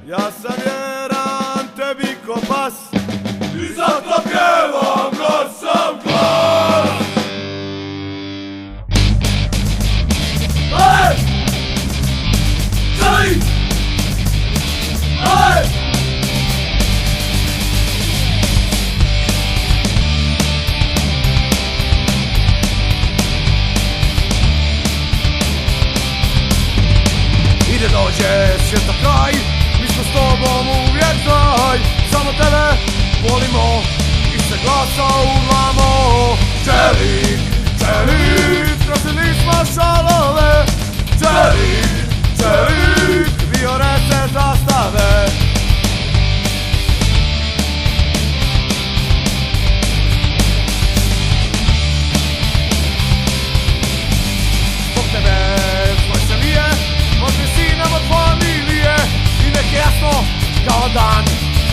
Ja sam vjeran tebi ko pas I zato pjevam na sam glas. Ej! Ej! Ej! Ide dođe svijeta kraj, mi smo s tobom uvijek znaj. Samo tebe volimo i se glasa urlamo. Čelik, čelik, krasili smo šalove. Čelik, čelik, viorete zastave. Zbog tebe svoj se lije, možda si nam od familije. I nek je jasno kao dan,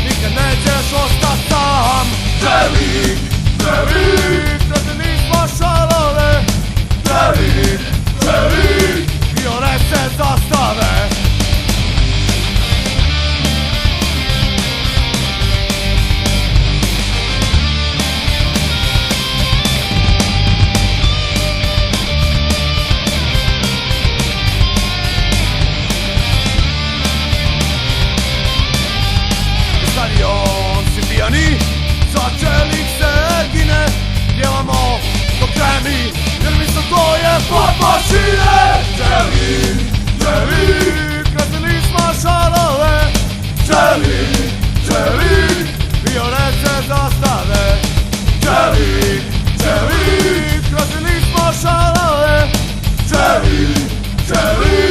nikad nećeš ostat sam. Čelik, čelik, krasili smo šalove. čelik, čelik, viorete zastave. Stadion si pijani, za Čelik se gine. Pjevamo dok kreni, jer mi su to je pod mašine. čelik, čelik, krasili smo šalove. čelik, čelik, viorete zastave. čelik, čelik, krasili smo šalove. čelik, čelik.